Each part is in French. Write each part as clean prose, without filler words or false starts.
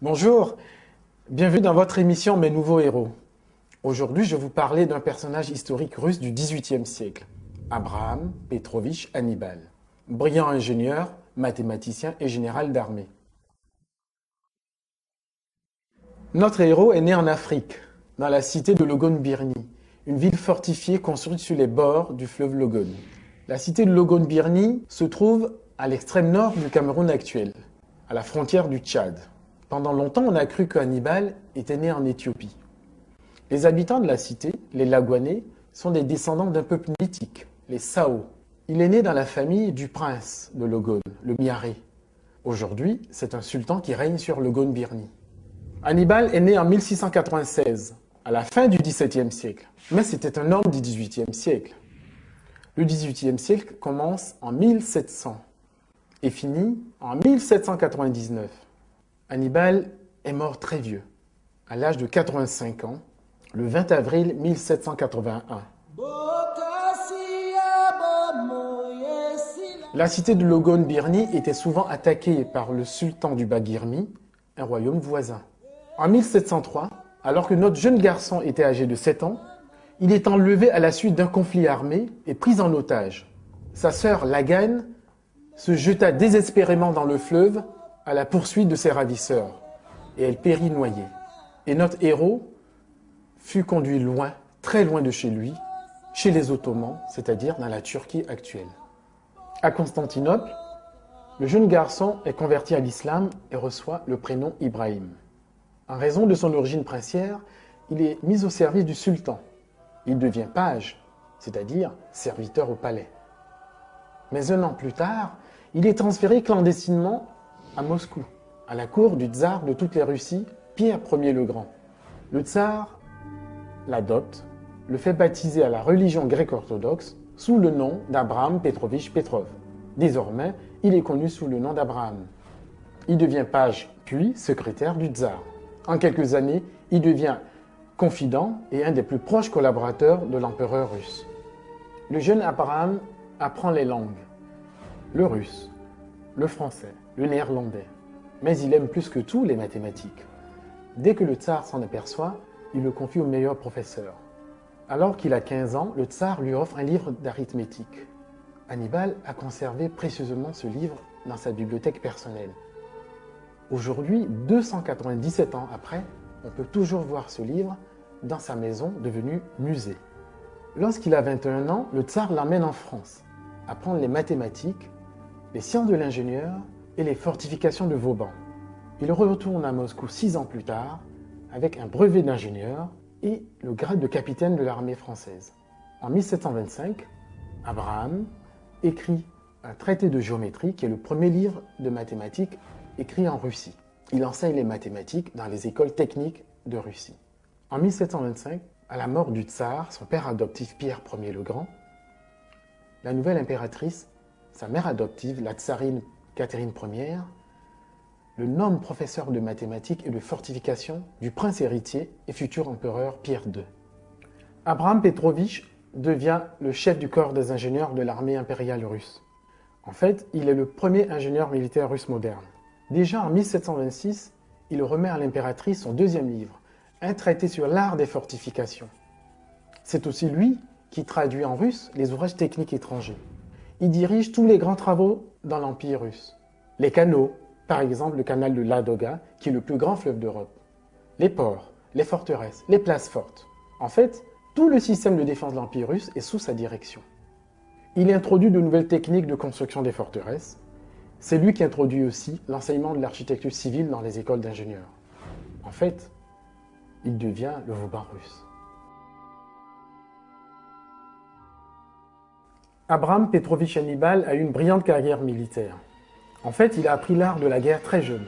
Bonjour, bienvenue dans votre émission Mes nouveaux héros. Aujourd'hui, je vais vous parler d'un personnage historique russe du XVIIIe siècle, Abraham Petrovitch Hannibal, brillant ingénieur, mathématicien et général d'armée. Notre héros est né en Afrique, dans la cité de Logon-Birni, une ville fortifiée construite sur les bords du fleuve Logon. La cité de Logon-Birni se trouve à l'extrême nord du Cameroun actuel, à la frontière du Tchad. Pendant longtemps, on a cru que Hannibal était né en Éthiopie. Les habitants de la cité, les Lagouanais, sont des descendants d'un peuple mythique, les Sao. Il est né dans la famille du prince de Logon, le Miaré. Aujourd'hui, c'est un sultan qui règne sur Logon-Birni. Hannibal est né en 1696, à la fin du XVIIe siècle. Mais c'était un homme du XVIIIe siècle. Le XVIIIe siècle commence en 1700 et finit en 1799. Hannibal est mort très vieux, à l'âge de 85 ans, le 20 avril 1781. La cité de Logon-Birni était souvent attaquée par le sultan du Baguirmi, un royaume voisin. En 1703, alors que notre jeune garçon était âgé de 7 ans, il est enlevé à la suite d'un conflit armé et pris en otage. Sa sœur Lagan se jeta désespérément dans le fleuve à la poursuite de ses ravisseurs, et elle périt noyée. Et notre héros fut conduit loin, très loin de chez lui, chez les Ottomans, c'est-à-dire dans la Turquie actuelle. À Constantinople, le jeune garçon est converti à l'islam et reçoit le prénom Ibrahim. En raison de son origine princière, il est mis au service du sultan. Il devient page, c'est-à-dire serviteur au palais. Mais un an plus tard, il est transféré clandestinement à Moscou, à la cour du tsar de toutes les Russies, Pierre Ier le Grand. Le tsar l'adopte, le fait baptiser à la religion grecque-orthodoxe sous le nom d'Abraham Petrovitch Petrov. Désormais, il est connu sous le nom d'Abraham. Il devient page, puis secrétaire du tsar. En quelques années, il devient confident et un des plus proches collaborateurs de l'empereur russe. Le jeune Abraham apprend les langues, le russe, le français, le néerlandais, mais il aime plus que tout les mathématiques. Dès que le tsar s'en aperçoit, il le confie au meilleur professeur. Alors qu'il a 15 ans, le tsar lui offre un livre d'arithmétique. Hannibal a conservé précieusement ce livre dans sa bibliothèque personnelle. Aujourd'hui, 297 ans après, on peut toujours voir ce livre dans sa maison devenue musée. Lorsqu'il a 21 ans, le tsar l'emmène en France, apprendre les mathématiques, les sciences de l'ingénieur et les fortifications de Vauban. Il retourne à Moscou 6 ans plus tard avec un brevet d'ingénieur et le grade de capitaine de l'armée française. En 1725, Abraham écrit un traité de géométrie qui est le premier livre de mathématiques écrit en Russie. Il enseigne les mathématiques dans les écoles techniques de Russie. En 1725, à la mort du tsar, son père adoptif Pierre Ier le Grand, la nouvelle impératrice, sa mère adoptive, la tsarine Catherine Ier, le nomme professeur de mathématiques et de fortification du prince héritier et futur empereur Pierre II. Abraham Petrovitch devient le chef du corps des ingénieurs de l'armée impériale russe. En fait, il est le premier ingénieur militaire russe moderne. Déjà en 1726, il remet à l'impératrice son deuxième livre, un traité sur l'art des fortifications. C'est aussi lui qui traduit en russe les ouvrages techniques étrangers. Il dirige tous les grands travaux dans l'Empire russe. Les canaux, par exemple le canal de Ladoga, qui est le plus grand fleuve d'Europe. Les ports, les forteresses, les places fortes. En fait, tout le système de défense de l'Empire russe est sous sa direction. Il introduit de nouvelles techniques de construction des forteresses. C'est lui qui introduit aussi l'enseignement de l'architecture civile dans les écoles d'ingénieurs. En fait, il devient le Vauban russe. Abraham Petrovitch Hannibal a eu une brillante carrière militaire. En fait, il a appris l'art de la guerre très jeune.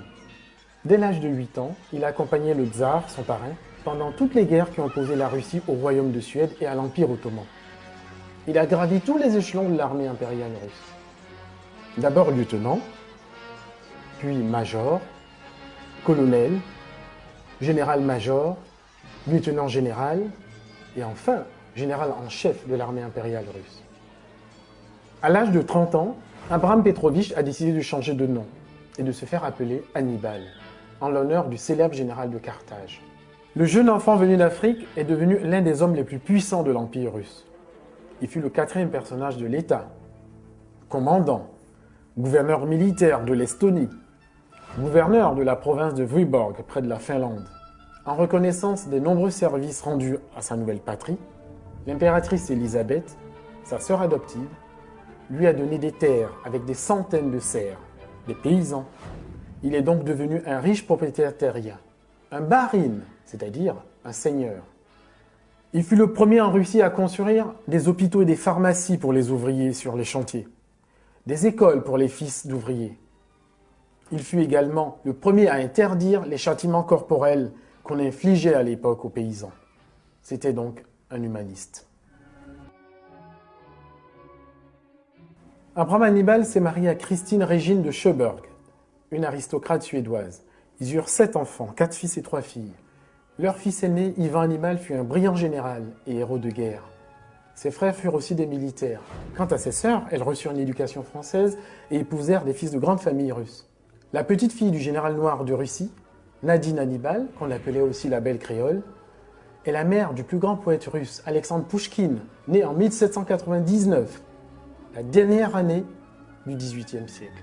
Dès l'âge de 8 ans, il a accompagné le tsar, son parrain, pendant toutes les guerres qui ont opposé la Russie au royaume de Suède et à l'Empire ottoman. Il a gravi tous les échelons de l'armée impériale russe. D'abord lieutenant, puis major, colonel, général-major, lieutenant général et enfin général en chef de l'armée impériale russe. À l'âge de 30 ans, Abraham Petrovitch a décidé de changer de nom et de se faire appeler Hannibal. en l'honneur du célèbre général de Carthage. Le jeune enfant venu d'Afrique est devenu l'un des hommes les plus puissants de l'Empire russe. Il fut le 4e personnage de l'État, commandant, gouverneur militaire de l'Estonie, gouverneur de la province de Vyborg près de la Finlande. En reconnaissance des nombreux services rendus à sa nouvelle patrie, l'impératrice Élisabeth, sa sœur adoptive, lui a donné des terres avec des centaines de serfs, des paysans. Il est donc devenu un riche propriétaire terrien, un barin, c'est-à-dire un seigneur. Il fut le premier en Russie à construire des hôpitaux et des pharmacies pour les ouvriers sur les chantiers, des écoles pour les fils d'ouvriers. Il fut également le premier à interdire les châtiments corporels qu'on infligeait à l'époque aux paysans. C'était donc un humaniste. Abraham Hannibal s'est marié à Christine Régine de Schöberg, une aristocrate suédoise. Ils eurent 7 enfants, 4 fils et 3 filles. Leur fils aîné, Ivan Hannibal, fut un brillant général et héros de guerre. Ses frères furent aussi des militaires. Quant à ses sœurs, elles reçurent une éducation française et épousèrent des fils de grandes familles russes. La petite fille du général noir de Russie, Nadine Hannibal, qu'on appelait aussi la Belle Créole, est la mère du plus grand poète russe, Alexandre Pouchkine, né en 1799, la dernière année du XVIIIe siècle.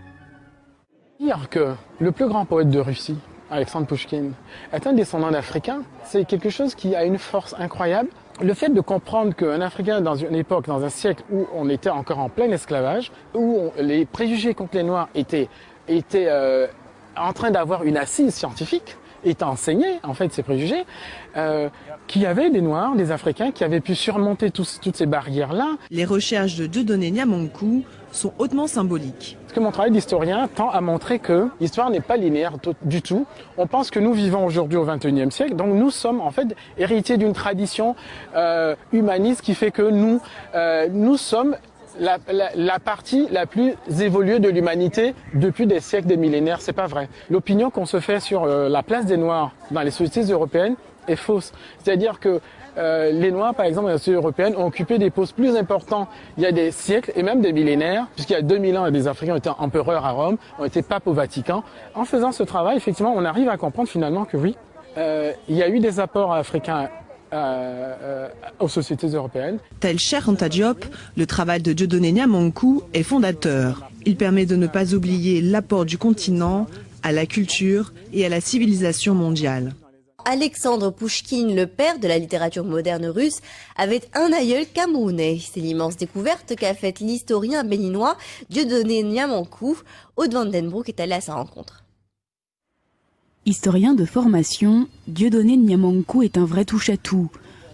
Dire que le plus grand poète de Russie, Alexandre Pouchkine, est un descendant d'Africains, c'est quelque chose qui a une force incroyable. Le fait de comprendre qu'un Africain, dans une époque, dans un siècle où on était encore en plein esclavage, où les préjugés contre les Noirs étaient en train d'avoir une assise scientifique, étaient enseignés, en fait, ces préjugés, qu'il y avait des Noirs, des Africains qui avaient pu surmonter toutes ces barrières-là. Les recherches de Dieudonné Niamonkou sont hautement symboliques. Parce que mon travail d'historien tend à montrer que l'histoire n'est pas linéaire du tout. On pense que nous vivons aujourd'hui au XXIe siècle, donc nous sommes en fait héritiers d'une tradition humaniste qui fait que nous sommes la partie la plus évoluée de l'humanité depuis des siècles, des millénaires. C'est pas vrai. L'opinion qu'on se fait sur la place des Noirs dans les sociétés européennes est fausse. C'est-à-dire que les Noirs, par exemple, dans les sociétés européennes, ont occupé des postes plus importants il y a des siècles et même des millénaires, puisqu'il y a 2000 ans, des Africains ont été empereurs à Rome, ont été papes au Vatican. En faisant ce travail, effectivement, on arrive à comprendre finalement que oui, il y a eu des apports africains aux sociétés européennes. Tel Cheikh Anta Diop, le travail de Dieudonné Niamonkou est fondateur. Il permet de ne pas oublier l'apport du continent à la culture et à la civilisation mondiale. Alexandre Pouchkine, le père de la littérature moderne russe, avait un aïeul camerounais. C'est l'immense découverte qu'a faite l'historien béninois Dieudonné Niamonkou. Aude Van den Broek est allé à sa rencontre. Historien de formation, Dieudonné Niamonkou est un vrai touche-à-tout.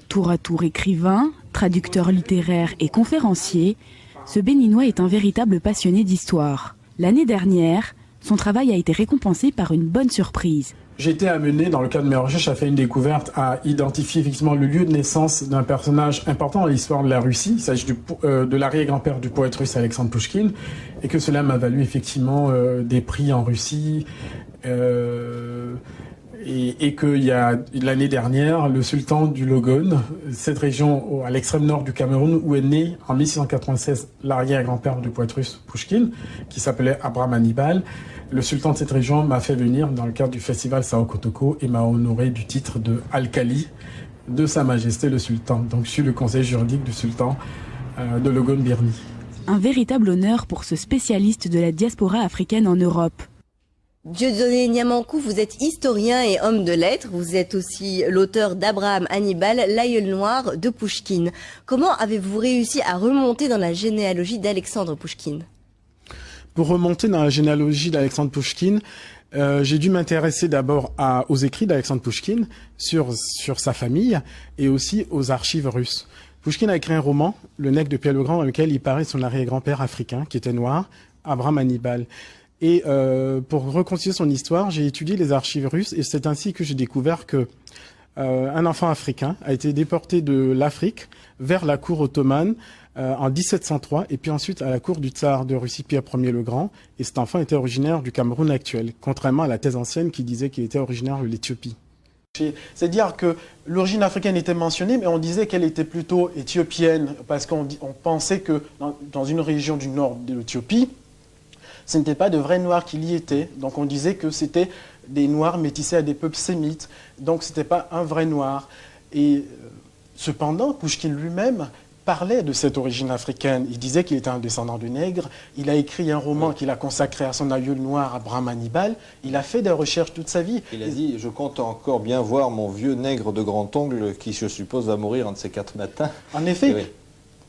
Tour à tour écrivain, traducteur littéraire et conférencier, ce Béninois est un véritable passionné d'histoire. L'année dernière, son travail a été récompensé par une bonne surprise. J'ai été amené, dans le cadre de mes recherches, à faire une découverte, à identifier effectivement le lieu de naissance d'un personnage important dans l'histoire de la Russie. Il s'agit de l'arrière-grand-père du poète russe Alexandre Pouchkine, et que cela m'a valu effectivement des prix en Russie, et qu'il y a l'année dernière, le sultan du Logone, cette région à l'extrême nord du Cameroun, où est né en 1696 l'arrière-grand-père du poète russe Pouchkine, qui s'appelait Abraham Hannibal. Le sultan de cette région m'a fait venir dans le cadre du festival Sao Kotoko et m'a honoré du titre de Alcali de Sa Majesté le Sultan. Donc je suis le conseiller juridique du sultan de Logone Birni. Un véritable honneur pour ce spécialiste de la diaspora africaine en Europe. Dieudonné Niamonkou, vous êtes historien et homme de lettres. Vous êtes aussi l'auteur d'Abraham Hannibal, l'aïeul noir de Pouchkine. Comment avez-vous réussi à remonter dans la généalogie d'Alexandre Pouchkine ? Pour remonter dans la généalogie d'Alexandre Pouchkine, j'ai dû m'intéresser d'abord aux écrits d'Alexandre Pouchkine sur sa famille et aussi aux archives russes. Pouchkine a écrit un roman, Le Nègre de Pierre le Grand, dans lequel il parlait de son arrière-grand-père africain, qui était noir, Abraham Hannibal. Et pour reconstituer son histoire, j'ai étudié les archives russes et c'est ainsi que j'ai découvert que un enfant africain a été déporté de l'Afrique vers la cour ottomane en 1703 et puis ensuite à la cour du tsar de Russie Pierre Ier le Grand. Et cet enfant était originaire du Cameroun actuel, contrairement à la thèse ancienne qui disait qu'il était originaire de l'Éthiopie. C'est-à-dire que l'origine africaine était mentionnée, mais on disait qu'elle était plutôt éthiopienne, parce qu'on pensait que dans une région du nord de l'Éthiopie, ce n'était pas de vrais Noirs qui y étaient. Donc on disait que c'était des Noirs métissés à des peuples sémites. Donc c'était pas un vrai Noir. Et cependant, Pouchkine lui-même parlait de cette origine africaine. Il disait qu'il était un descendant de nègres. Il a écrit un roman qu'il a consacré à son aïeul noir, Abraham Hannibal. Il a fait des recherches toute sa vie. Il a dit « Je compte encore bien voir mon vieux nègre de grand ongle qui, je suppose, va mourir un de ces 4 matins. » En effet. Oui.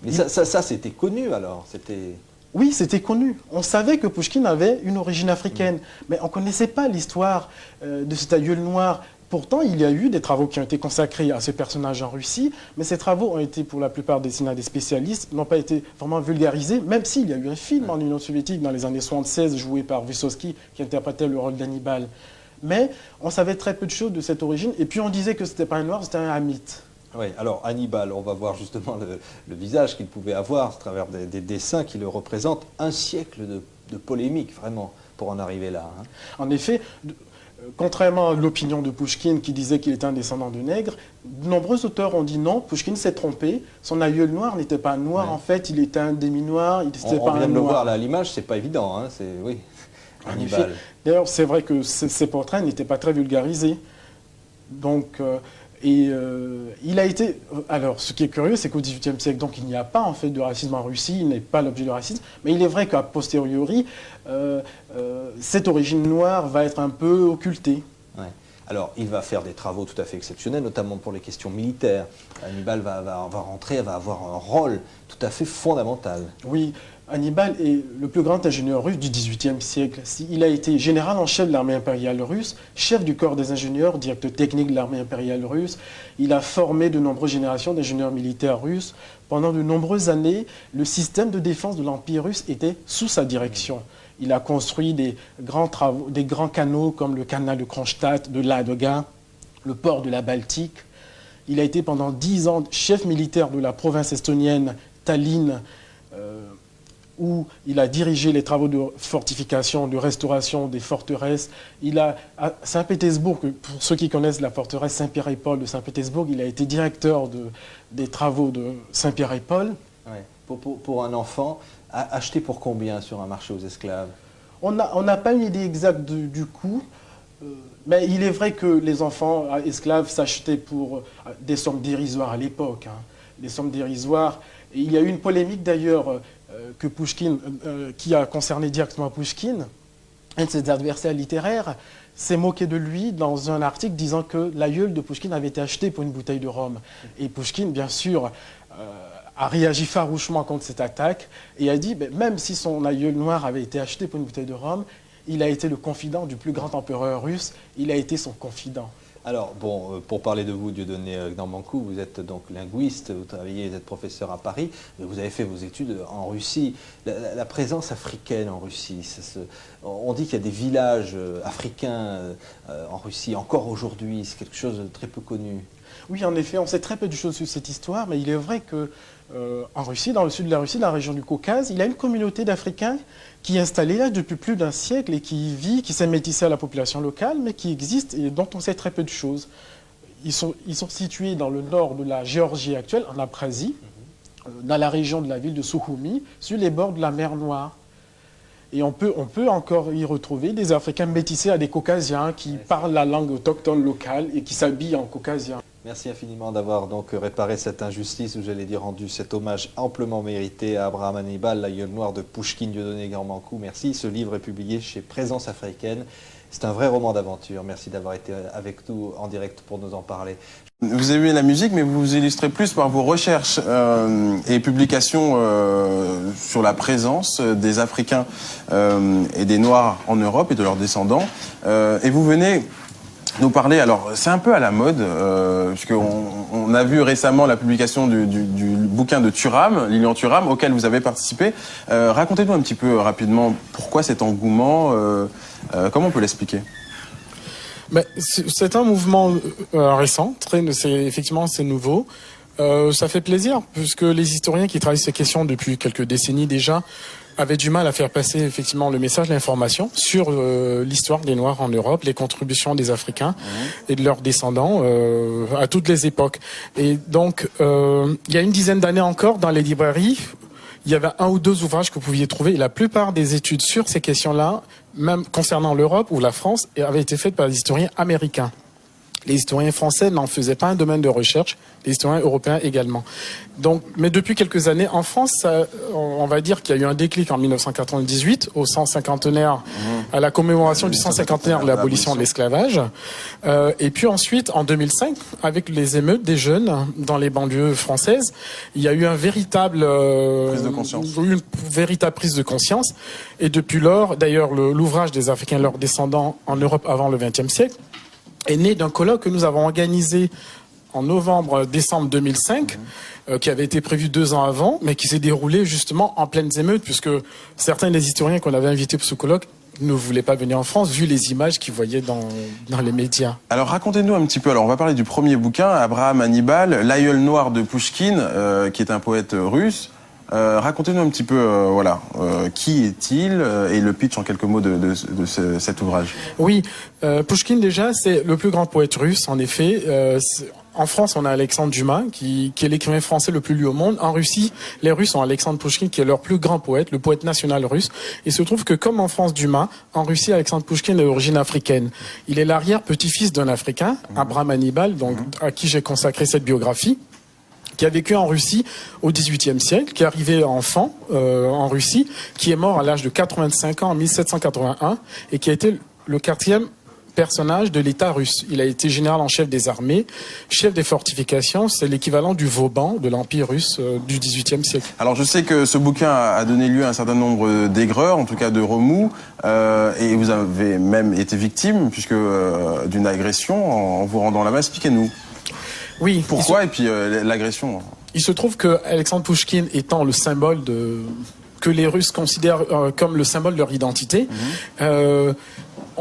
Mais ça c'était connu alors, c'était... Oui, c'était connu. On savait que Pouchkine avait une origine africaine, mais on ne connaissait pas l'histoire de cet aïeul noir. Pourtant, il y a eu des travaux qui ont été consacrés à ce personnage en Russie, mais ces travaux ont été pour la plupart destinés à des spécialistes, n'ont pas été vraiment vulgarisés, même s'il y a eu un film en Union soviétique dans les années 76 joué par Vysotsky qui interprétait le rôle d'Hannibal. Mais on savait très peu de choses de cette origine, et puis on disait que ce n'était pas un noir, c'était un hamite. Oui, alors Hannibal, on va voir justement le visage qu'il pouvait avoir à travers des dessins qui le représentent. Un siècle de polémique, vraiment, pour en arriver là. Hein. En effet, contrairement à l'opinion de Pouchkine qui disait qu'il était un descendant de nègres, de nombreux auteurs ont dit non, Pouchkine s'est trompé, son aïeul noir n'était pas noir, ouais. En fait, il était un demi-noir, il n'était pas un noir. On vient de le voir là à l'image, c'est pas évident, hein, c'est oui. Hannibal. D'ailleurs, c'est vrai que ces portraits n'étaient pas très vulgarisés. Donc, il a été... Alors, ce qui est curieux, c'est qu'au XVIIIe siècle, donc, il n'y a pas en fait de racisme en Russie, il n'est pas l'objet de racisme, mais il est vrai qu'à posteriori, cette origine noire va être un peu occultée. Ouais. Alors, il va faire des travaux tout à fait exceptionnels, notamment pour les questions militaires. Hannibal va rentrer, va avoir un rôle tout à fait fondamental. Oui, Hannibal est le plus grand ingénieur russe du XVIIIe siècle. Il a été général en chef de l'armée impériale russe, chef du corps des ingénieurs, directeur technique de l'armée impériale russe. Il a formé de nombreuses générations d'ingénieurs militaires russes. Pendant de nombreuses années, le système de défense de l'Empire russe était sous sa direction. Il a construit des grands canaux comme le canal de Kronstadt, de Ladoga, le port de la Baltique. Il a été pendant 10 ans chef militaire de la province estonienne Tallinn, où il a dirigé les travaux de fortification, de restauration des forteresses. Il a, à Saint-Pétersbourg, pour ceux qui connaissent la forteresse Saint-Pierre et Paul de Saint-Pétersbourg, il a été directeur des travaux de Saint-Pierre et Paul. Ouais. Pour un enfant, acheté pour combien sur un marché aux esclaves? On n'a pas une idée exacte du coût, mais il est vrai que les enfants esclaves s'achetaient pour des sommes dérisoires à l'époque. Hein, des sommes dérisoires. Et il y a eu une polémique d'ailleurs que Pouchkine, qui a concerné directement Pouchkine. Un de ses adversaires littéraires s'est moqué de lui dans un article disant que l'aïeul de Pouchkine avait été acheté pour une bouteille de rhum. Et Pouchkine, bien sûr, a réagi farouchement contre cette attaque et a dit, même si son aïeul noir avait été acheté pour une bouteille de rhum, il a été le confident du plus grand empereur russe, il a été son confident. Alors, bon, pour parler de vous, Dieudonné Gnarmankou, vous êtes donc linguiste, vous travaillez, vous êtes professeur à Paris, mais vous avez fait vos études en Russie. La présence africaine en Russie, on dit qu'il y a des villages africains en Russie, encore aujourd'hui, c'est quelque chose de très peu connu. Oui, en effet, on sait très peu de choses sur cette histoire, mais il est vrai que en Russie, dans le sud de la Russie, dans la région du Caucase, il y a une communauté d'Africains qui est installée là depuis plus d'un siècle et qui vit, qui s'est métissée à la population locale, mais qui existe et dont on sait très peu de choses. Ils sont situés dans le nord de la Géorgie actuelle, en Abkhazie, dans la région de la ville de Souhoumi, sur les bords de la mer Noire. Et on peut encore y retrouver des Africains métissés à des Caucasiens qui parlent la langue autochtone locale et qui s'habillent en caucasien. Merci infiniment d'avoir donc réparé cette injustice, ou j'allais dire rendu cet hommage amplement mérité à Abraham Hannibal, l'aïeul noir de Pouchkine, Dieudonné Gnarmankou. Merci. Ce livre est publié chez Présence africaine. C'est un vrai roman d'aventure. Merci d'avoir été avec nous en direct pour nous en parler. Vous aimez la musique, mais vous vous illustrez plus par vos recherches et publications sur la présence des Africains et des Noirs en Europe et de leurs descendants. Et vous venez nous parler, alors c'est un peu à la mode, puisqu'on a vu récemment la publication du bouquin de Thuram, Lilian Thuram, auquel vous avez participé. Racontez-nous un petit peu rapidement pourquoi cet engouement, comment on peut l'expliquer? C'est un mouvement récent, effectivement c'est nouveau. Ça fait plaisir, puisque les historiens qui travaillent ces questions depuis quelques décennies déjà avaient du mal à faire passer effectivement le message, l'information sur l'histoire des Noirs en Europe, les contributions des Africains et de leurs descendants à toutes les époques. Et donc, il y a une dizaine d'années encore, dans les librairies, il y avait 1 ou 2 ouvrages que vous pouviez trouver. Et la plupart des études sur ces questions-là même concernant l'Europe ou la France, avait été faite par des historiens américains. Les historiens français n'en faisaient pas un domaine de recherche, les historiens européens également. Donc, mais depuis quelques années, en France, on va dire qu'il y a eu un déclic en 1998, au 150e, à la commémoration du 150e de l'abolition de l'esclavage. Et puis ensuite, en 2005, avec les émeutes des jeunes dans les banlieues françaises, il y a eu une véritable prise de conscience. Et depuis lors, d'ailleurs, l'ouvrage des Africains et leurs descendants en Europe avant le XXe siècle, est né d'un colloque que nous avons organisé en novembre-décembre 2005, qui avait été prévu 2 ans avant, mais qui s'est déroulé justement en pleines émeutes, puisque certains des historiens qu'on avait invités pour ce colloque ne voulaient pas venir en France, vu les images qu'ils voyaient dans les médias. Alors racontez-nous un petit peu, alors on va parler du premier bouquin, Abraham Hannibal, l'aïeul noir de Pouchkine, qui est un poète russe. Racontez-nous un petit peu, qui est-il et le pitch en quelques mots de cet ouvrage. Oui, Pouchkine déjà, c'est le plus grand poète russe, en effet. En France, on a Alexandre Dumas, qui est l'écrivain français le plus lu au monde. En Russie, les Russes ont Alexandre Pouchkine, qui est leur plus grand poète, le poète national russe. Il se trouve que, comme en France Dumas, en Russie, Alexandre Pouchkine est d'origine africaine. Il est l'arrière-petit-fils d'un Africain, Abraham Hannibal, donc à qui j'ai consacré cette biographie, qui a vécu en Russie au XVIIIe siècle, qui est arrivé enfant en Russie, qui est mort à l'âge de 85 ans en 1781 et qui a été le 4e personnage de l'État russe. Il a été général en chef des armées, chef des fortifications, c'est l'équivalent du Vauban de l'Empire russe du XVIIIe siècle. Alors je sais que ce bouquin a donné lieu à un certain nombre d'aigreurs, en tout cas de remous, et vous avez même été victime puisque d'une agression en vous rendant là-bas. Expliquez-nous. Oui. Pourquoi et puis l'agression. Il se trouve que Alexandre Pouchkine étant le symbole que les Russes considèrent comme le symbole de leur identité,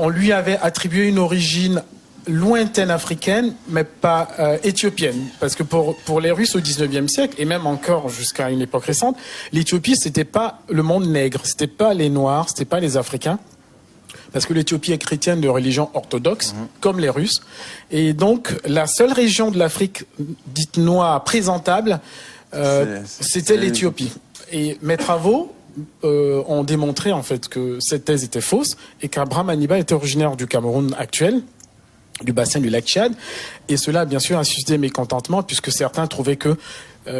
on lui avait attribué une origine lointaine africaine, mais pas éthiopienne. Parce que pour les Russes au XIXe siècle, et même encore jusqu'à une époque récente, l'Éthiopie, c'était pas le monde nègre, c'était pas les Noirs, c'était pas les Africains. Parce que l'Éthiopie est chrétienne de religion orthodoxe, comme les Russes. Et donc, la seule région de l'Afrique dite noire présentable, c'était l'Éthiopie. Et mes travaux ont démontré en fait que cette thèse était fausse et qu'Abraham Hannibal était originaire du Cameroun actuel, du bassin du lac Tchad. Et cela, bien sûr, a suscité mécontentement puisque certains trouvaient que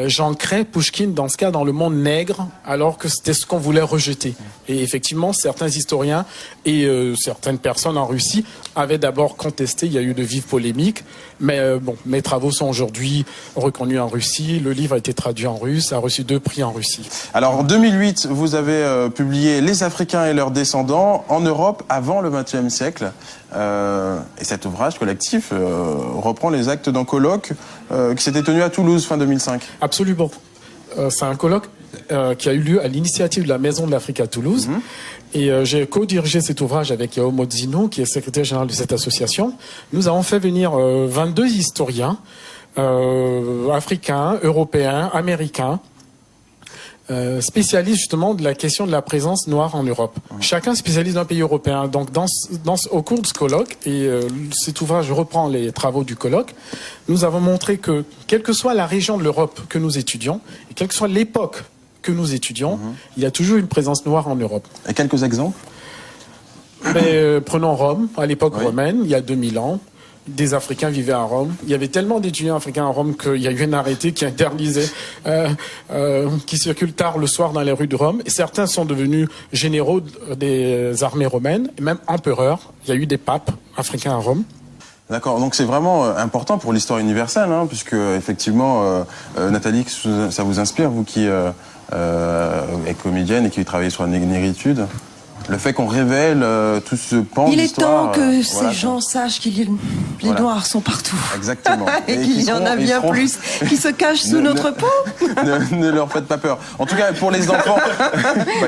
j'ancrais Pouchkine dans ce cas dans le monde nègre alors que c'était ce qu'on voulait rejeter. Et effectivement, certains historiens et certaines personnes en Russie avaient d'abord contesté, il y a eu de vives polémiques, mais mes travaux sont aujourd'hui reconnus en Russie, le livre a été traduit en russe, a reçu 2 prix en Russie. Alors en 2008, vous avez publié Les Africains et leurs descendants en Europe avant le XXe siècle. Et cet ouvrage collectif reprend les actes d'un colloque qui s'était tenu à Toulouse fin 2005. Absolument. C'est un colloque qui a eu lieu à l'initiative de la Maison de l'Afrique à Toulouse. Et j'ai co-dirigé cet ouvrage avec Yao Modzino, qui est secrétaire général de cette association. Nous avons fait venir 22 historiens africains, européens, américains, spécialistes justement de la question de la présence noire en Europe. Chacun spécialiste d'un pays européen. Donc au cours de ce colloque, et cet ouvrage reprend les travaux du colloque, nous avons montré que, quelle que soit la région de l'Europe que nous étudions, et quelle que soit l'époque que nous étudions, il y a toujours une présence noire en Europe. Et quelques exemples? Prenons Rome, à l'époque romaine, il y a 2000 ans. Des Africains vivaient à Rome. Il y avait tellement d'étudiants africains à Rome qu'il y a eu un arrêté qui interdisait, qui circule tard le soir dans les rues de Rome. Et certains sont devenus généraux des armées romaines, et même empereurs. Il y a eu des papes africains à Rome. D'accord, donc c'est vraiment important pour l'histoire universelle, hein, puisque effectivement, Nathalie, ça vous inspire, vous qui êtes comédienne et qui travaillez sur la négritude. Le fait qu'on révèle tout ce pan Il est d'histoire, temps que ces gens sachent que les Noirs sont partout. Exactement. Et qu'il y en a bien plus qui se cachent sous notre peau. Ne leur faites pas peur. En tout cas, pour les enfants,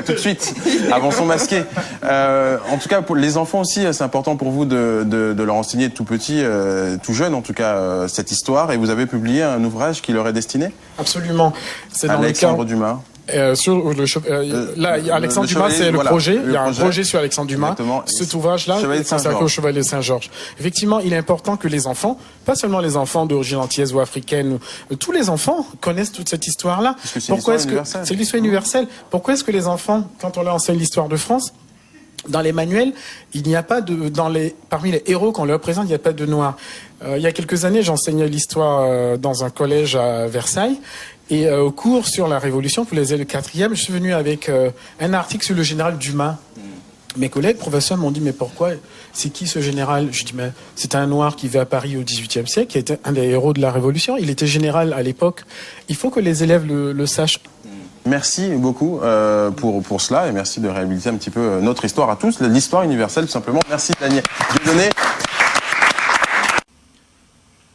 tout de suite, avançons masqués. En tout cas, pour les enfants aussi, c'est important pour vous de leur enseigner tout petit, tout jeune en tout cas, cette histoire. Et vous avez publié un ouvrage qui leur est destiné? Absolument. C'est dans Alexandre Dumas. Là, Alexandre Dumas, c'est le projet. Il y a un projet sur Alexandre Dumas. Exactement. Cet ouvrage-là est consacré au Chevalier Saint-Georges. Effectivement, il est important que les enfants, pas seulement les enfants d'origine antillaise ou africaine, tous les enfants connaissent toute cette histoire-là. Pourquoi est-ce que c'est l'histoire universelle? Pourquoi est-ce que les enfants, quand on leur enseigne l'histoire de France, Dans les manuels, il n'y a pas parmi les héros qu'on leur présente, il n'y a pas de noirs. Il y a quelques années, j'enseignais l'histoire dans un collège à Versailles. Et au cours sur la Révolution, pour les élèves 4e, je suis venu avec un article sur le général Dumas. Mes collègues professeurs m'ont dit, mais pourquoi? C'est qui ce général? Je dis, mais c'est un noir qui vit à Paris au XVIIIe siècle, qui était un des héros de la Révolution. Il était général à l'époque. Il faut que les élèves le sachent. Merci beaucoup pour cela et merci de réhabiliter un petit peu notre histoire à tous, l'histoire universelle tout simplement. Merci Daniel Dieudonné.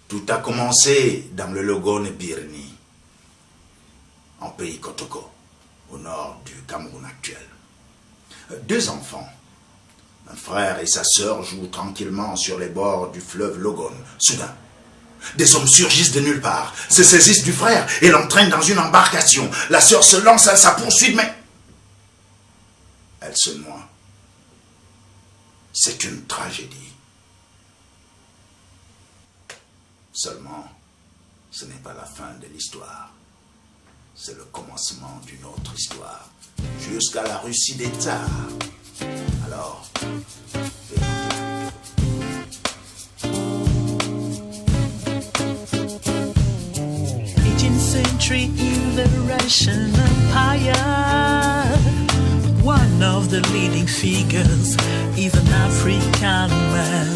Tout a commencé dans le Logone Birni, en pays Kotoko, au nord du Cameroun actuel. 2 enfants, un frère et sa sœur, jouent tranquillement sur les bords du fleuve Logone. Soudain, des hommes surgissent de nulle part, se saisissent du frère et l'entraînent dans une embarcation. La sœur se lance à sa poursuite, mais elle se noie. C'est une tragédie. Seulement, ce n'est pas la fin de l'histoire. C'est le commencement d'une autre histoire, jusqu'à la Russie des Tsars. Alors, écoutez. 18th century in the Russian Empire, one of the leading figures is an African man.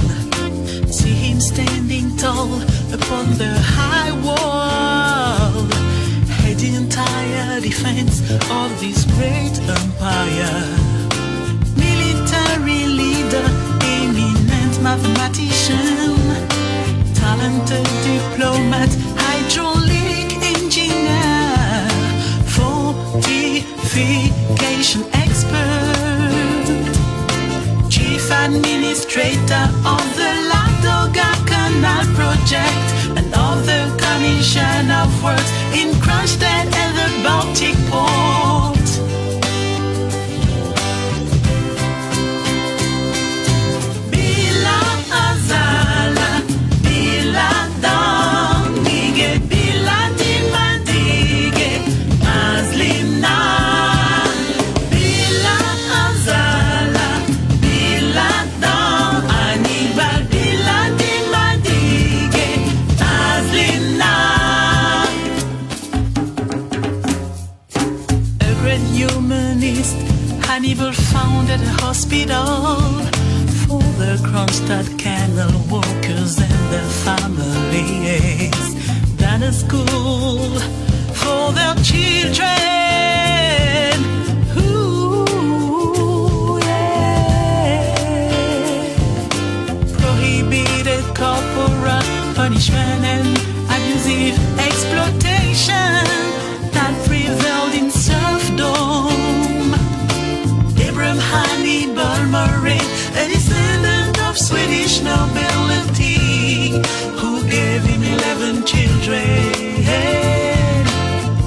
See him standing tall upon the high wall, heading entire defense of this great empire. Military leader, eminent mathematician, talented diplomat, hydraulic engineer, fortification expert, chief administrator of the Ladoga Canal project, and of the commission of works in Kronstadt and the Baltic port. Hannibal founded a hospital for the Kronstadt Canal workers and their families, then a school for their children. Ooh, yeah. Prohibited corporal punishment and abusive exploitation that prevailed in serfdom. Hannibal Murray, a descendant of Swedish nobility, who gave him 11 children.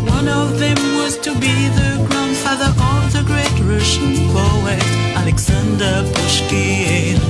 One of them was to be the grandfather of the great Russian poet Alexander Pushkin.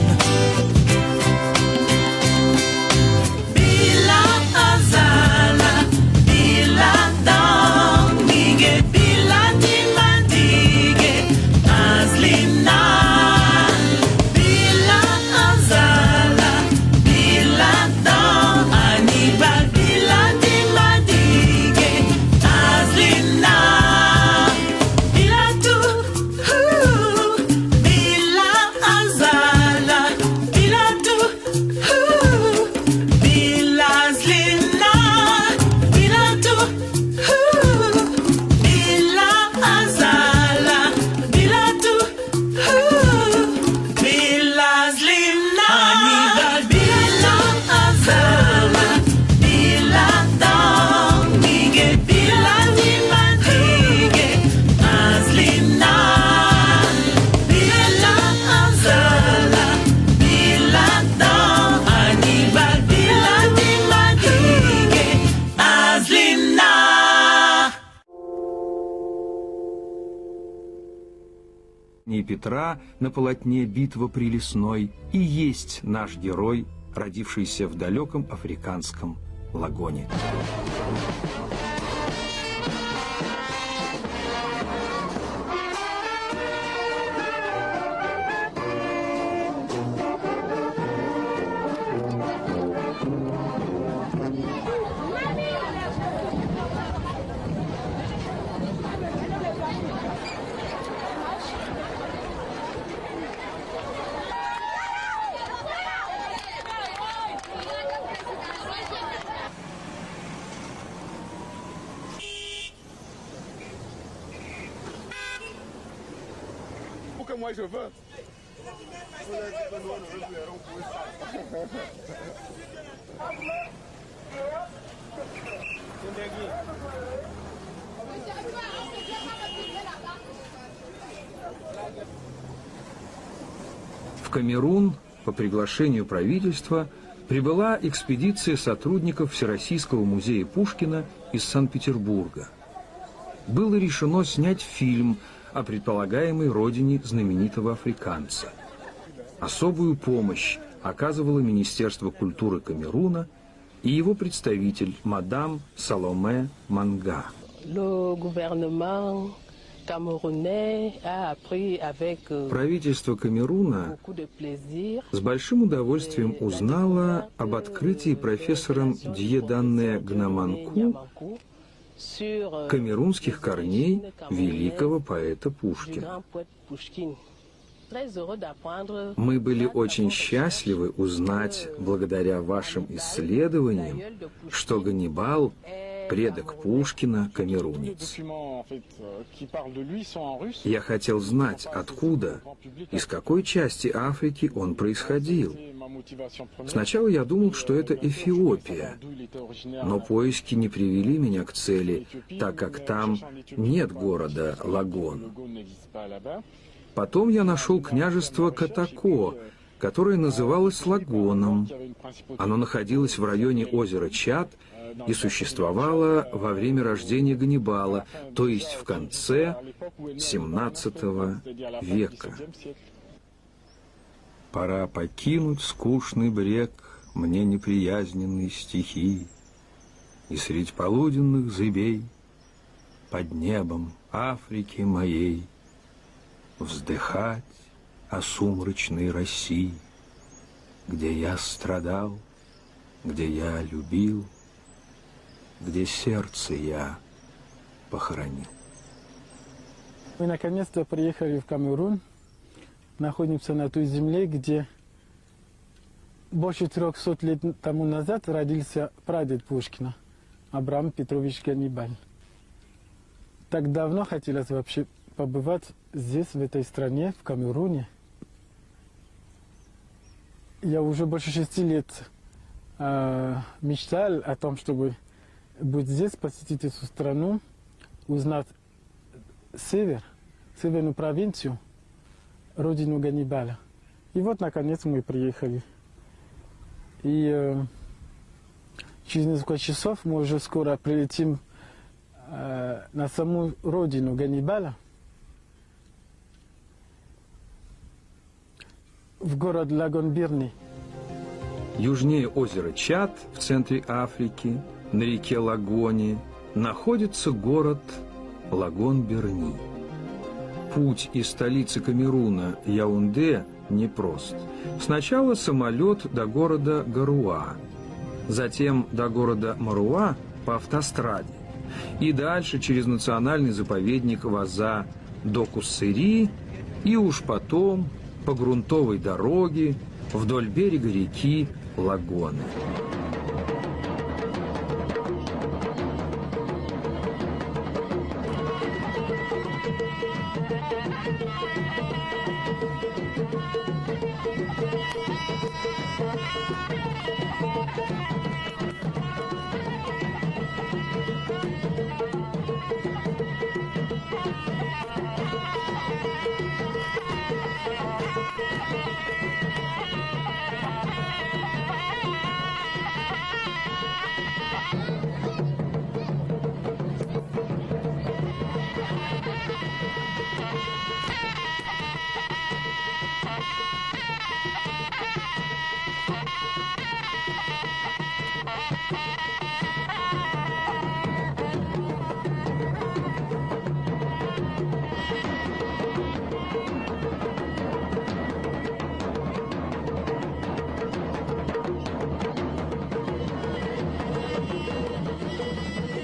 Петра на полотне «Битва при Лесной» и есть наш герой, родившийся в далеком африканском Лагоне. moi je veux. В Камерун по приглашению правительства прибыла экспедиция сотрудников Всероссийского музея Пушкина из Санкт-Петербурга. Было решено снять фильм о предполагаемой родине знаменитого африканца. Особую помощь оказывало Министерство культуры Камеруна и его представитель, мадам Саломе Манга. Правительство Камеруна с большим удовольствием узнало об открытии профессором Дьедане Гнаманку камерунских корней великого поэта Пушкина. Мы были очень счастливы узнать, благодаря вашим исследованиям, что Ганнибал – предок Пушкина, камерунец. Я хотел знать, откуда, из какой части Африки он происходил. Сначала я думал, что это Эфиопия, но поиски не привели меня к цели, так как там нет города Лагон. Потом я нашел княжество Катако, которое называлось Лагоном. Оно находилось в районе озера Чад и существовало во время рождения Ганнибала, то есть в конце XVII века. Пора покинуть скучный брег мне неприязненной стихии, и средь полуденных зыбей под небом Африки моей вздыхать о сумрачной России, где я страдал, где я любил, где сердце я похоронил. Мы наконец-то приехали в Камерун. Находимся на той земле, где больше 300 лет тому назад родился прадед Пушкина, Абрам Петрович Ганнибал. Так давно хотелось вообще побывать здесь, в этой стране, в Камеруне. Я уже больше 6 лет мечтал о том, чтобы быть здесь, посетить эту страну, узнать северную провинцию, родину Ганнибала. И вот, наконец, мы приехали. И через несколько часов мы уже скоро прилетим на саму родину Ганнибала, в город Лагон-Бирни. Южнее озера Чад, в центре Африки, на реке Лагоне, находится город Лагон-Бирни. Путь из столицы Камеруна, Яунде, непрост. Сначала самолет до города Гаруа, затем до города Маруа по автостраде, и дальше через национальный заповедник Ваза до Куссыри, и уж потом по грунтовой дороге вдоль берега реки Лагоны.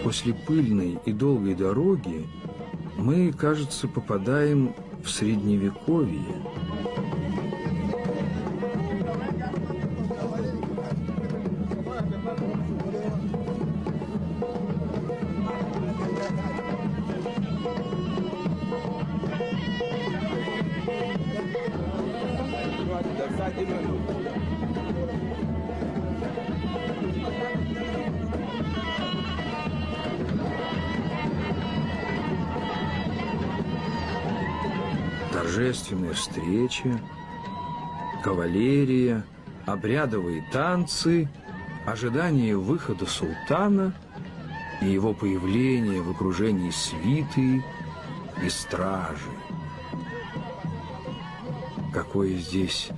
После пыльной и долгой дороги мы, кажется, попадаем в Средневековье. торжественная встреча, кавалерия, обрядовые танцы, ожидание выхода султана и его появление в окружении свиты и стражи. Какое здесь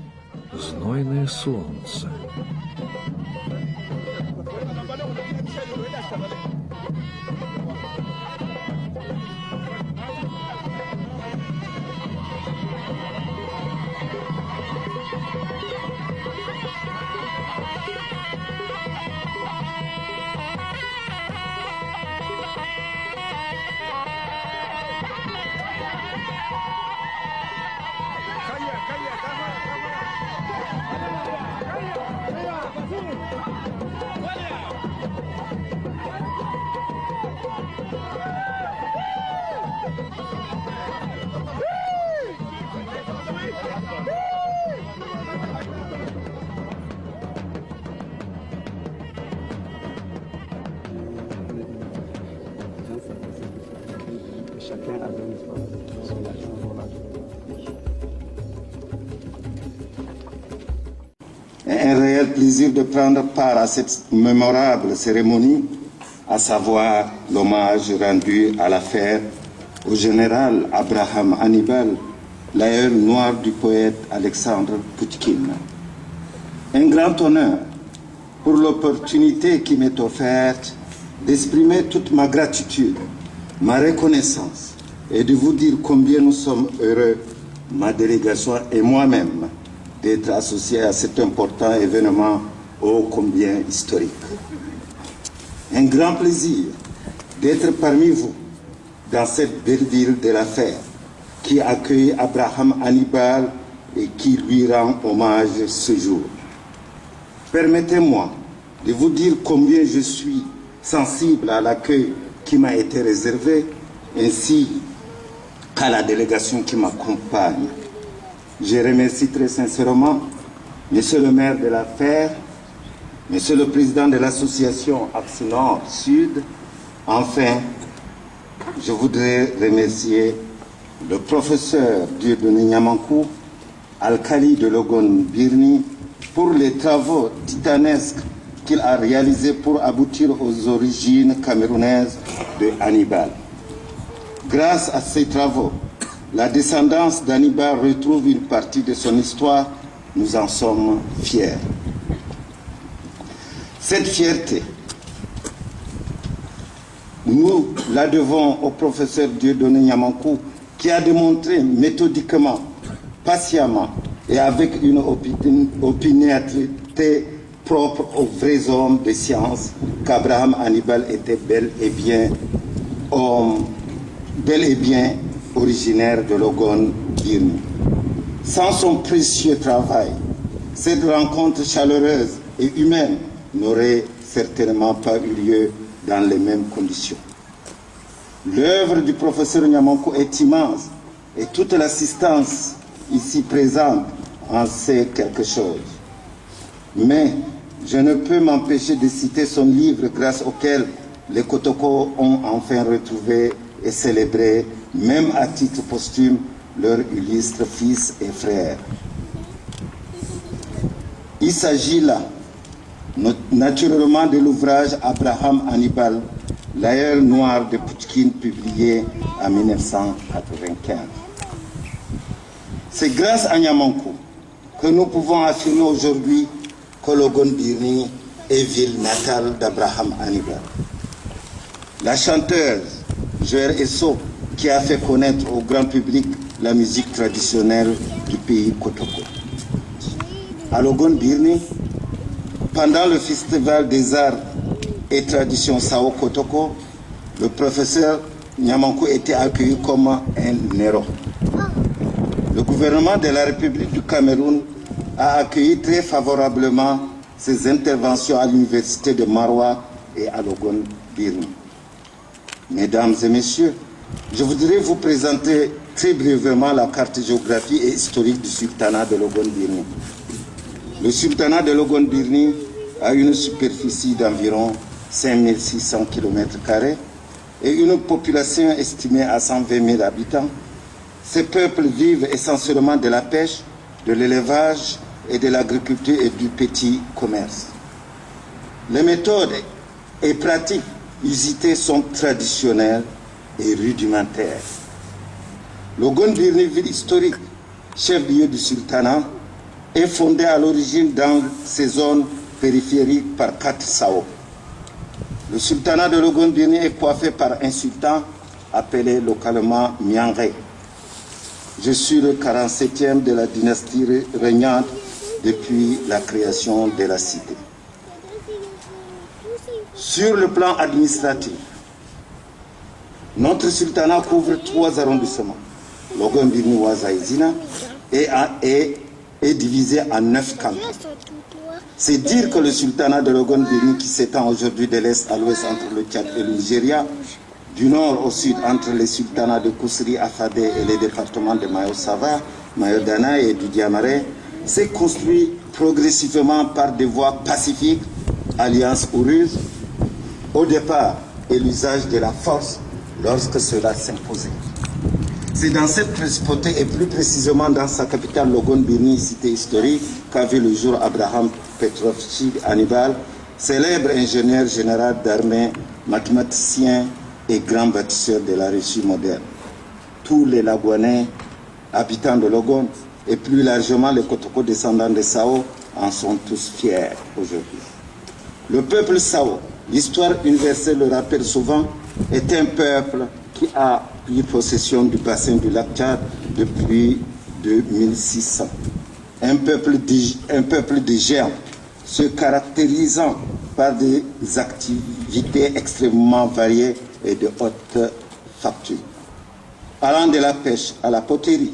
знойное солнце! Un réel plaisir de prendre part à cette mémorable cérémonie, à savoir l'hommage rendu à l'affaire au général Abraham Hannibal, l'aïeul noir du poète Alexandre Pouchkine. Un grand honneur pour l'opportunité qui m'est offerte d'exprimer toute ma gratitude, ma reconnaissance et de vous dire combien nous sommes heureux, ma délégation et moi-même, d'être associés à cet important événement ô combien historique. Un grand plaisir d'être parmi vous dans cette belle ville de la Fère qui accueille Abraham Hannibal et qui lui rend hommage ce jour. Permettez-moi de vous dire combien je suis sensible à l'accueil qui m'a été réservé ainsi qu'à la délégation qui m'accompagne. Je remercie très sincèrement Monsieur le maire de la Fère, Monsieur le président de l'association Axe Nord-Sud. Enfin, je voudrais remercier le professeur Dieudonné Niamankou, alcali de Logon Birni, pour les travaux titanesques qu'il a réalisés pour aboutir aux origines camerounaises de Hannibal. Grâce à ces travaux, la descendance d'Hannibal retrouve une partie de son histoire. Nous en sommes fiers. Cette fierté, nous la devons au professeur Dieudonné Niamankou qui a démontré méthodiquement, patiemment et avec une opiniâtreté propre aux vrais hommes de science qu'Abraham Hannibal était bel et bien originaire de Logon Birni. Sans son précieux travail, cette rencontre chaleureuse et humaine n'aurait certainement pas eu lieu dans les mêmes conditions. L'œuvre du professeur Niamankou est immense et toute l'assistance ici présente en sait quelque chose. Mais je ne peux m'empêcher de citer son livre grâce auquel les Kotoko ont enfin retrouvé et célébré, même à titre posthume, leurs illustres fils et frères. Il s'agit là, naturellement, de l'ouvrage Abraham Hannibal, l'aïeul noir de Pouchkine, publié en 1995. C'est grâce à Niamankou que nous pouvons affirmer aujourd'hui que Logon Birni est ville natale d'Abraham Hannibal. La chanteuse Joël Esso, qui a fait connaître au grand public la musique traditionnelle du pays Kotoko. À Logon Birni, pendant le festival des arts et traditions Sao Kotoko, le professeur Niamankou était accueilli comme un héros. Le gouvernement de la République du Cameroun a accueilli très favorablement ses interventions à l'université de Maroua et à Logon Birni. Mesdames et messieurs, je voudrais vous présenter très brièvement la carte géographique et historique du sultanat de Logon Birni. Le sultanat de Logon Birni a une superficie d'environ 5600 km² et une population estimée à 120 000 habitants. Ces peuples vivent essentiellement de la pêche, de l'élevage et de l'agriculture et du petit commerce. Les méthodes et pratiques usitées sont traditionnelles et rudimentaires. L'Ogon Birni, ville historique, chef-lieu du sultanat, est fondé à l'origine dans ces zones périphériques par 4 Sao. Le sultanat de l'Ogon Birni est coiffé par un sultan appelé localement Miangé. Je suis le 47e de la dynastie régnante depuis la création de la cité. Sur le plan administratif, notre sultanat couvre 3 arrondissements. L'Ogon Birni Ouaza et Zina est divisé en 9 cantons. C'est dire que le sultanat de l'Ogon Birni, qui s'étend aujourd'hui de l'est à l'ouest entre le Tchad et le Nigeria, du nord au sud entre les sultanats de Kousri, Afadé et les départements de Mayo-Sava, Mayo-Dana et du Diamaré, s'est construit progressivement par des voies pacifiques, alliances ou ruses, au départ et l'usage de la force lorsque cela s'imposait. C'est dans cette principauté et plus précisément dans sa capitale l'Ogon Birni, cité historique, qu'a vu le jour Abraham Petrovitch Hannibal, célèbre ingénieur général d'armée, mathématicien et grand bâtisseur de la Russie moderne. Tous les Lagouanais, habitants de l'Ogon, et plus largement les Kotoko descendants de Sao, en sont tous fiers aujourd'hui. Le peuple Sao, l'histoire universelle le rappelle souvent, est un peuple qui a pris possession du bassin du lac Tchad depuis 2600. Un peuple de géants, se caractérisant par des activités extrêmement variées et de haute facture. Allant de la pêche à la poterie,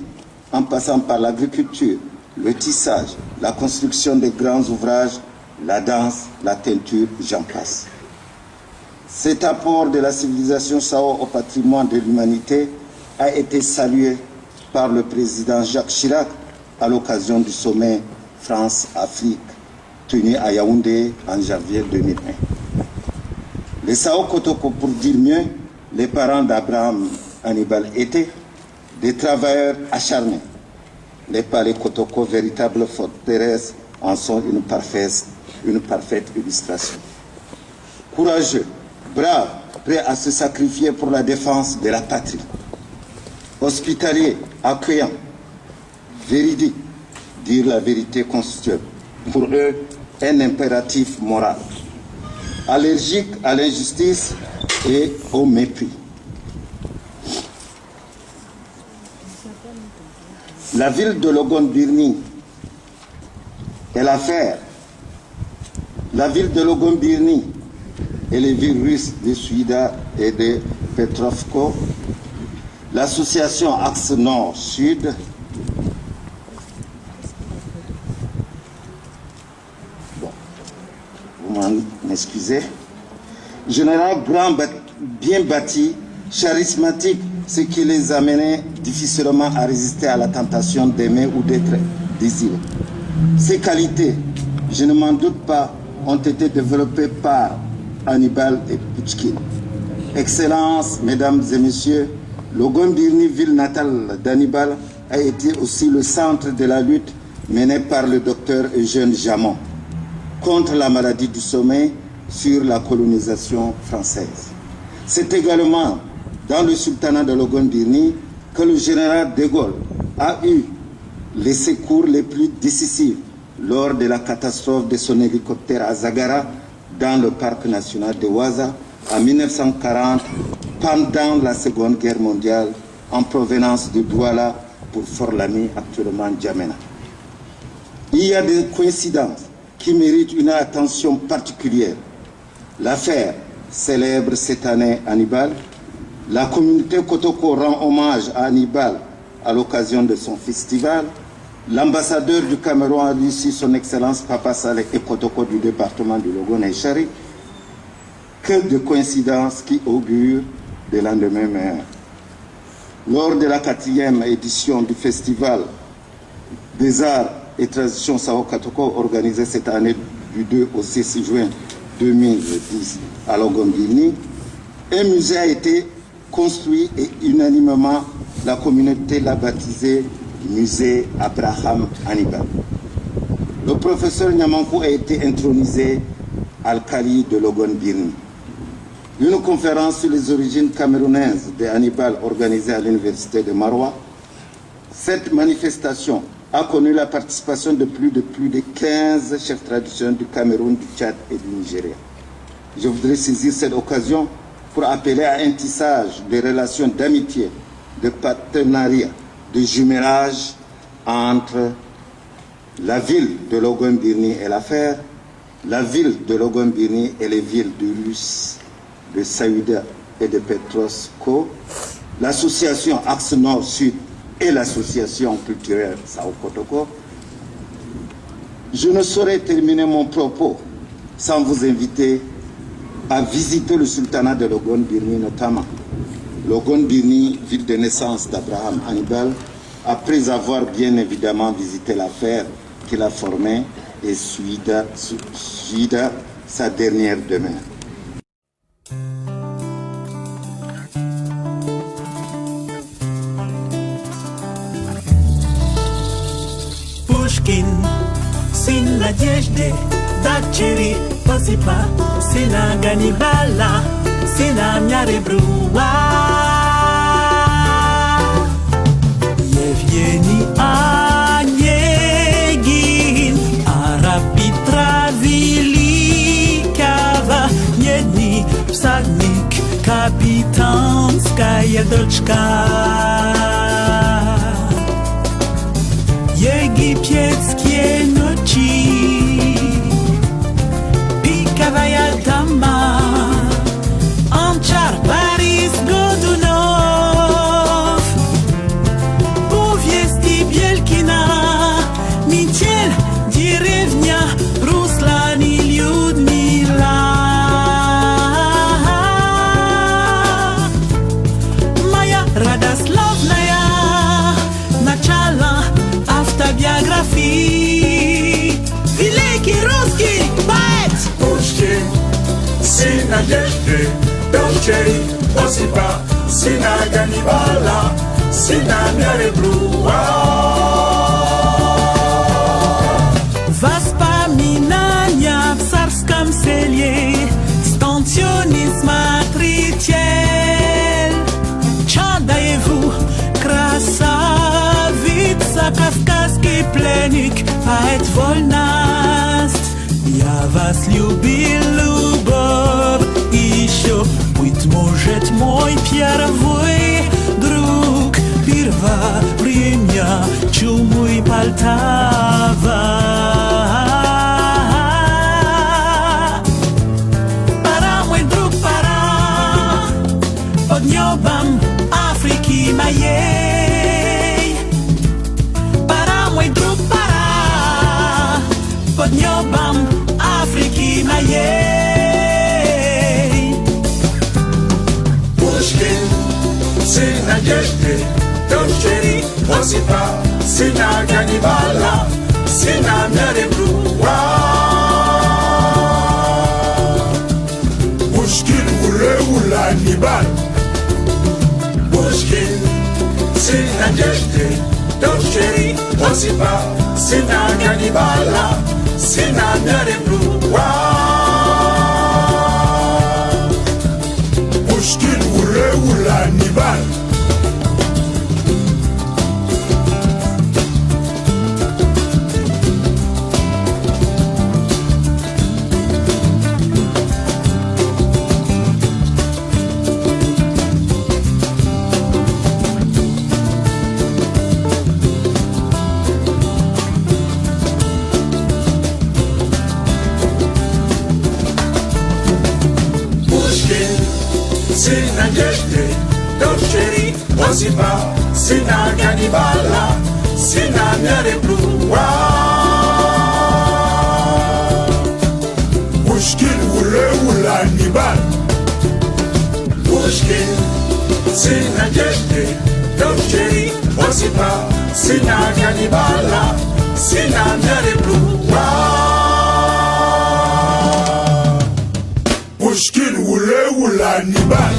en passant par l'agriculture, le tissage, la construction de grands ouvrages, la danse, la teinture, j'en passe. Cet apport de la civilisation Sao au patrimoine de l'humanité a été salué par le président Jacques Chirac à l'occasion du sommet France-Afrique tenu à Yaoundé en janvier 2001. Les Sao Kotoko, pour dire mieux, les parents d'Abraham Hannibal étaient des travailleurs acharnés. Les palais Kotoko, véritables forteresses, en sont une parfaite illustration. Courageux, braves, prêts à se sacrifier pour la défense de la patrie. Hospitaliers, accueillants, véridiques, dire la vérité constitue pour eux un impératif moral. Allergiques à l'injustice et au mépris. La ville de l'Ogon Birni est l'affaire. La ville de l'Ogon Birni et les villes russes de Suida et de Petrovko, l'association Axe Nord-Sud, vous m'en excusez, général grand, bien bâti, charismatique, ce qui les amenait difficilement à résister à la tentation d'aimer ou d'être désiré. Ces qualités, je ne m'en doute pas, ont été développées par Hannibal et Pouchkine. Excellences, mesdames et messieurs, l'Ogon Birni, ville natale d'Hannibal, a été aussi le centre de la lutte menée par le docteur Eugène Jamon contre la maladie du sommeil sur la colonisation française. C'est également dans le sultanat de l'Ogon Birni que le général de Gaulle a eu les secours les plus décisifs lors de la catastrophe de son hélicoptère à Zagara dans le parc national de Ouaza en 1940 pendant la Seconde Guerre mondiale en provenance de Douala pour Fort-Lami, actuellement Djamena. Il y a des coïncidences qui méritent une attention particulière. L'affaire célèbre cette année Hannibal. La communauté Kotoko rend hommage à Hannibal à l'occasion de son festival. L'ambassadeur du Cameroun a reçu son Excellence Papa Saleh et Kotoko du département du Logon et Chari. Que de coïncidences qui augurent des lendemains meilleurs. Lors de la 4e édition du Festival des Arts et Traditions Sao Kotoko, organisé cette année du 2 au 6 juin 2010 à l'Ogon Birni, un musée a été construit et unanimement la communauté l'a baptisé Musée Abraham Hannibal. Le professeur Niamankou a été intronisé Al-Khali de Logon Birni. Une conférence sur les origines camerounaises de Hannibal organisée à l'université de Maroua. Cette manifestation a connu la participation de plus de 15 chefs traditionnels du Cameroun, du Tchad et du Nigeria. Je voudrais saisir cette occasion pour appeler à un tissage de relations d'amitié, de partenariat, de jumelage entre la ville de Logon Birni et l'affaire, la ville de Logon Birni et les villes de Luce, de Saouda et de Petros-Co, l'association Axe Nord-Sud et l'association culturelle Sao Kotoko. Je ne saurais terminer mon propos sans vous inviter à visiter le sultanat de Logon Birni notamment. Logon Birni, ville de naissance d'Abraham Hannibal, après avoir bien évidemment visité l'affaire qu'il a formée et suida sa dernière demeure. Pushkin, sin nadежды, дочери Осипа, сына Ганнибала, сына Мяребруа. Евгений Онегин, араб Петра Великого, медный всадник, капитанская дочка. Египетские ночи, пиковая дама, Анчар, Борис Годунов, повести Белькина, метель, деревня, Руслан и Людмила. Моя радословная начало автобиографии. Великий русский поэт Пушкин, сын надежды, дочери Осипа, сына Ганнибала, сына Мяребруа. Воспоминания в царском селе, станционный смотритель, Чадаеву, красавица, кавказский пленник, поэт вольность. Я вас любил, любовь, еще, быть может, мой первый друг, первое время чумы Полтава. Пора, мой друг, пора, под небом Африки моей. Пора, мой друг, пора, под небом Африки моей. Пушкин, сын надежды, дочери Осипа, сына Ганнибала, сына Мяребруа. Пушкин, ура, Ханнибал. Пушкин, сын надежды, дочери Осипа, сына Ганнибала, сына Мяребруа. Пушкин, ура, Ханнибал. Сын надежды, дочери Осипа, сына Ганнибала, сына Мяребруа. Пушкин, ура, Ханнибал. Пушкин, сын надежды, дочери Осипа, сына Ганнибала, сына Мяребруа. Пушкин, ура, Ханнибал.